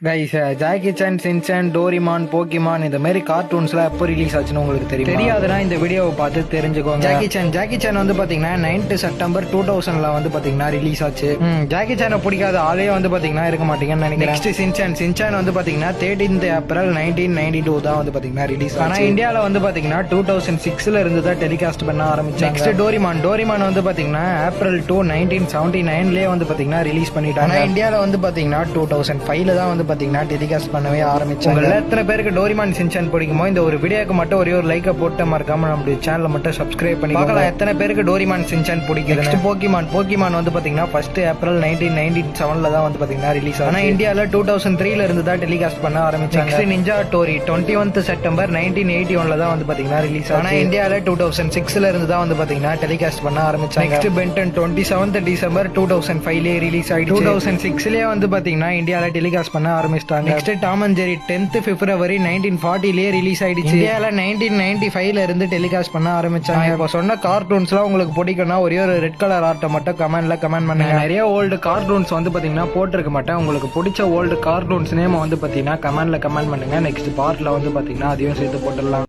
Guys, Jackie Chan, Shinchan, Doraemon, Pokemon இந்த மாதிரி கார்ட்டூன்ஸ்லாம் எப்போ ரிலீஸ் ஆச்சுன்னு உங்களுக்கு தெரியாதுன்னா இந்த வீடியோவை பார்த்து தெரிஞ்சுக்கோங்க. ஜாக்கி சான் வந்து பாத்தீங்கன்னா 9th செப்டம்பர் 2000ல வந்து பாத்தீங்கன்னா ரிலீஸ் ஆச்சு. ஜாக்கி சானை பிடிக்காத ஆளே வந்து பாத்தீங்கன்னா இருக்க மாட்டீங்கன்னு நினைக்கிறேன். நெக்ஸ்ட் சின்சான் வந்து பாத்தீங்கன்னா 13th ஏப்ரல் 1992 தான் வந்து பாத்தீங்கன்னா ரிலீஸ். ஆனா இந்தியால வந்து பாத்தீங்கன்னா 2006ல இருந்து தான் டெலிகாஸ்ட் பண்ண ஆரம்பிச்சாங்க. நெக்ஸ்ட் டோரிமான் வந்து பாத்தீங்கன்னா ஏப்ரல் 2 1979லயே வந்து பாத்தீங்கன்னா ரிலீஸ் பண்ணிட்டாங்க. ஆனா இந்தியால வந்து பாத்தீங்கன்னா 2005ல தான் வந்து பாத்தீங்கன்னா டெலிகாஸ்ட் பண்ணவே ஆரம்பிச்சாங்க. எத்தனை பேருக்கு டோரிமான், சின்சான் பிடிக்குமோ இந்த ஒரு வீடியோக்கு மட்டும் ஒரே ஒரு லைக்கை போட்டு மறக்காம நம்ம சேனலை மட்டும் சப்ஸ்கிரைப் பண்ணி பார்க்கலாம் எத்தனை பேருக்கு டோரிமான், சின்சான் பிடிக்கும். நெக்ஸ்ட் போக்கிமான் வந்து பாத்தீங்கன்னா 1 ஏப்ரல் 1997ல தான் வந்து பாத்தீங்கன்னா ரிலீஸ். ஆனா இந்தியால 2003ல இருந்து தான் டெலிகாஸ்ட் பண்ண ஆரம்பிச்சாங்க. Next Ninja Hattori 21th September 1981ல தான் வந்து பாத்தீங்கன்னா ரிலீஸ். ஆனா இந்தியால 2006ல இருந்து தான் வந்து பாத்தீங்கன்னா டெலிகாஸ்ட் பண்ண ஆரம்பிச்சாங்க. நெக்ஸ்ட் பென்டன் 27th டிசம்பர் 2005லே ரிலீஸ் ஆயிடுச்சு. 2006லயே வந்து பாத்தீங்கன்னா இந்தியால டெலிகாஸ்ட் பண்ண ஆரம்பிச்சிட்டாங்க. Next Tom and Jerry 10th February 1940லயே ரிலீஸ் ஆயிடுச்சு. இந்தியால 1995ல இருந்து டெலிகாஸ்ட் பண்ண ஆரம்பிச்சாங்க. இப்ப சொன்ன கார்ட்டூன்ஸ்லாம் உங்களுக்கு பிடிக்கும்னா ஒரே ஒரு ரெட் கலர் ஆர்ட்டை மட்டும் கமெண்ட் பண்ணுங்க. நிறைய ஓல்டு கார்ட்டூன்ஸ் வந்து பாத்தீங்கன்னா போட்டிருக்க மாட்டேன். உங்களுக்கு பிடிச்ச ஓல்டு கார்ட்டூன்ஸ் நேம் வந்து பாத்தீங்கன்னா கமெண்ட் பண்ணுங்க. நெக்ஸ்ட் பார்ட்ல வந்து பாத்தீங்கன்னா அதையும் சேர்த்து போட்டுடலாம்.